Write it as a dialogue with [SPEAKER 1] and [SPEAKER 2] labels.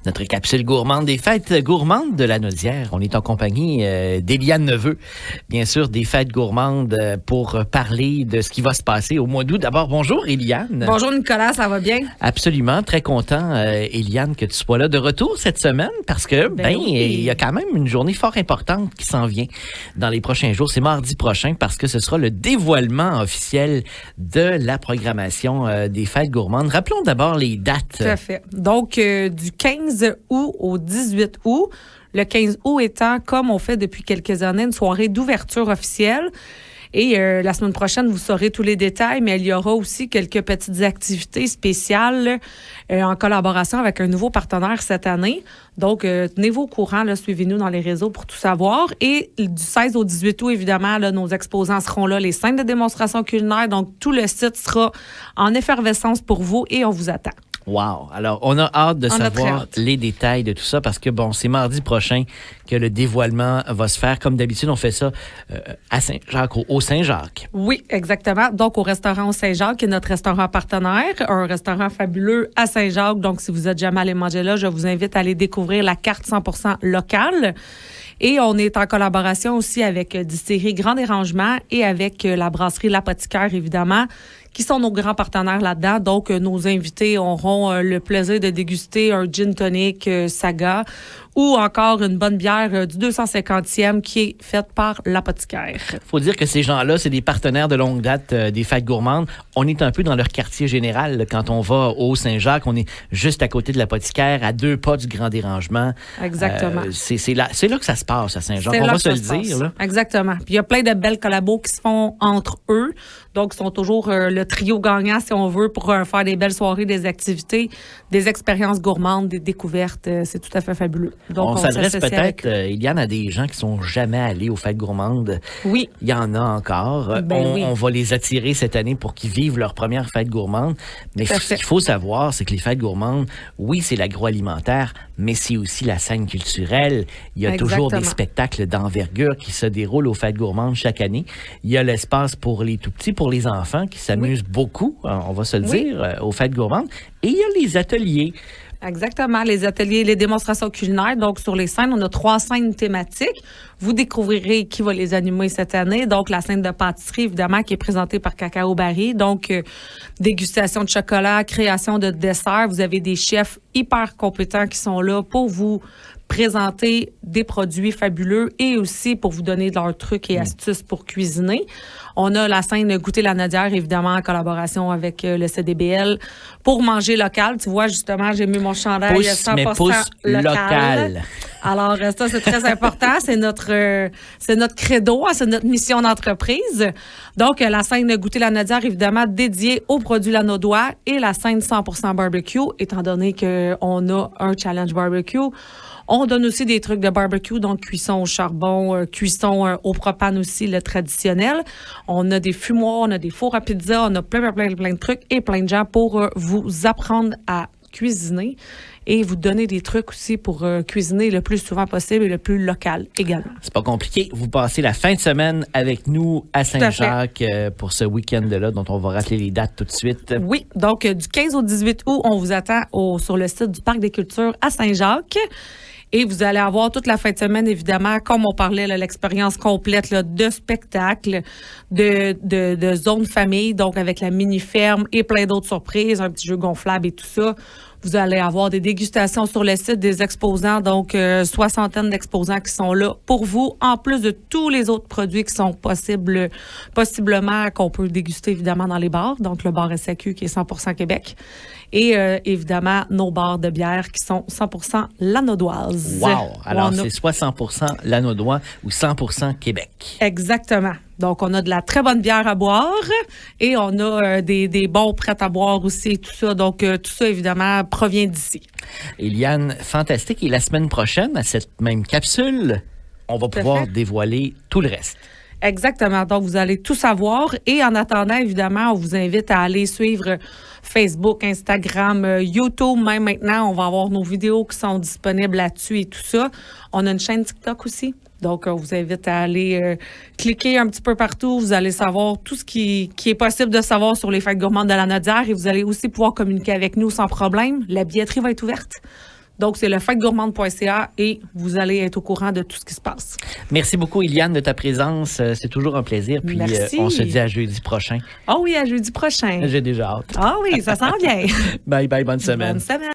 [SPEAKER 1] Notre capsule gourmande des fêtes gourmandes de la Naudière. On est en compagnie d'Éliane Neveu, bien sûr, des fêtes gourmandes pour parler de ce qui va se passer au mois d'août. D'abord, bonjour Éliane.
[SPEAKER 2] Bonjour Nicolas, ça va bien?
[SPEAKER 1] Absolument, très content, Éliane, que tu sois là de retour cette semaine parce que, il y a quand même une journée fort importante qui s'en vient dans les prochains jours. C'est mardi prochain parce que ce sera le dévoilement officiel de la programmation des fêtes gourmandes. Rappelons d'abord les dates.
[SPEAKER 2] Tout à fait. Donc, du 15 août au 18 août. Le 15 août étant, comme on fait depuis quelques années, une soirée d'ouverture officielle. Et la semaine prochaine, vous saurez tous les détails, mais il y aura aussi quelques petites activités spéciales en collaboration avec un nouveau partenaire cette année. Donc, tenez-vous au courant, là, suivez-nous dans les réseaux pour tout savoir. Et du 16 au 18 août, évidemment, là, nos exposants seront là, les scènes de démonstration culinaire. Donc, tout le site sera en effervescence pour vous et on vous attend.
[SPEAKER 1] Wow! Alors, on a hâte de savoir les détails de tout ça parce que, c'est mardi prochain que le dévoilement va se faire. Comme d'habitude, on fait ça à Saint-Jacques, au Saint-Jacques.
[SPEAKER 2] Oui, exactement. Donc, au restaurant au Saint-Jacques, qui est notre restaurant partenaire, un restaurant fabuleux à Saint-Jacques. Donc, si vous êtes jamais allé manger là, je vous invite à aller découvrir la carte 100% locale. Et on est en collaboration aussi avec Distillerie Grand Dérangement et avec la brasserie L'Apothicaire, évidemment, qui sont nos grands partenaires là-dedans. Donc, nos invités auront le plaisir de déguster un gin tonic Saga ou encore une bonne bière du 250e qui est faite par l'Apothicaire.
[SPEAKER 1] Faut dire que ces gens-là, c'est des partenaires de longue date des fêtes gourmandes. On est un peu dans leur quartier général. Quand on va au Saint-Jacques, on est juste à côté de l'Apothicaire, à 2 pas du Grand Dérangement. Exactement. C'est là que ça se passe à Saint-Jacques. On va se le dire. Là.
[SPEAKER 2] Exactement. Puis il y a plein de belles collabos qui se font entre eux. Donc, ils sont toujours le trio gagnant, si on veut, pour faire des belles soirées, des activités, des expériences gourmandes, des découvertes. C'est tout à fait fabuleux. Donc,
[SPEAKER 1] on s'adresse peut-être, Éliane, à des gens qui sont jamais allés aux fêtes gourmandes.
[SPEAKER 2] Oui.
[SPEAKER 1] Il y en a encore. On va les attirer cette année pour qu'ils vivent leur première fête gourmande. Mais ce qu'il faut savoir, c'est que les fêtes gourmandes, oui, c'est l'agroalimentaire, mais c'est aussi la scène culturelle. Il y a toujours des spectacles d'envergure qui se déroulent aux fêtes gourmandes chaque année. Il y a l'espace pour les tout-petits, pour les enfants qui s'amusent beaucoup, on va se le dire, aux fêtes gourmandes. Et il y a les ateliers.
[SPEAKER 2] Exactement, les ateliers, les démonstrations culinaires. Donc, sur les scènes, on a 3 scènes thématiques. Vous découvrirez qui va les animer cette année. Donc, la scène de pâtisserie, évidemment, qui est présentée par Cacao Barry. Donc, dégustation de chocolat, création de desserts. Vous avez des chefs hyper compétents qui sont là pour vous présenter des produits fabuleux et aussi pour vous donner de leurs trucs et astuces pour cuisiner. On a la scène Goûter la Naudière, évidemment, en collaboration avec le CDBL pour manger local. Tu vois, justement, j'ai mis mon chandail 100% local. Alors, ça, c'est très important. C'est notre credo, c'est notre mission d'entreprise. Donc, la scène Goûter la Naudière, évidemment, dédiée aux produits lanaudois et la scène 100% barbecue, étant donné qu'on a un challenge barbecue. On donne aussi des trucs de barbecue, donc cuisson au charbon, cuisson au propane aussi, le traditionnel. On a des fumoirs, on a des fours à pizza, on a plein de trucs et plein de gens pour vous apprendre à cuisiner et vous donner des trucs aussi pour cuisiner le plus souvent possible et le plus local également.
[SPEAKER 1] C'est pas compliqué. Vous passez la fin de semaine avec nous à Saint-Jacques pour ce week-end-là dont on va rappeler les dates tout de suite.
[SPEAKER 2] Oui, donc du 15 au 18 août, on vous attend sur le site du Parc des Cultures à Saint-Jacques. Et vous allez avoir toute la fin de semaine, évidemment, comme on parlait, là, l'expérience complète là, de spectacle, de zone famille, donc avec la mini-ferme et plein d'autres surprises, un petit jeu gonflable et tout ça. Vous allez avoir des dégustations sur le site des exposants, donc 60 d'exposants qui sont là pour vous, en plus de tous les autres produits qui sont possiblement qu'on peut déguster évidemment dans les bars, donc le bar SAQ qui est 100% Québec, et évidemment nos bars de bière qui sont 100% lanaudoises.
[SPEAKER 1] Wow! Alors c'est soit 100% lanaudois ou 100% Québec.
[SPEAKER 2] Exactement. Donc, on a de la très bonne bière à boire et on a des bons prêts à boire aussi et tout ça. Donc, tout ça, évidemment, provient d'ici.
[SPEAKER 1] Éliane, fantastique. Et la semaine prochaine, à cette même capsule, on va pouvoir dévoiler tout le reste.
[SPEAKER 2] Exactement. Donc, vous allez tout savoir. Et en attendant, évidemment, on vous invite à aller suivre Facebook, Instagram, YouTube. Même maintenant, on va avoir nos vidéos qui sont disponibles là-dessus et tout ça. On a une chaîne TikTok aussi. Donc, on vous invite à aller cliquer un petit peu partout. Vous allez savoir tout ce qui est possible de savoir sur les fêtes gourmandes de la Naudière et vous allez aussi pouvoir communiquer avec nous sans problème. La billetterie va être ouverte. Donc, c'est le fêtegourmande.ca et vous allez être au courant de tout ce qui se passe.
[SPEAKER 1] Merci beaucoup, Éliane, de ta présence. C'est toujours un plaisir. Puis, on se dit à jeudi prochain.
[SPEAKER 2] Ah oui, à jeudi prochain.
[SPEAKER 1] J'ai déjà hâte.
[SPEAKER 2] Ah oui, ça sent bien.
[SPEAKER 1] Bye bye, bonne semaine.
[SPEAKER 2] Bonne semaine.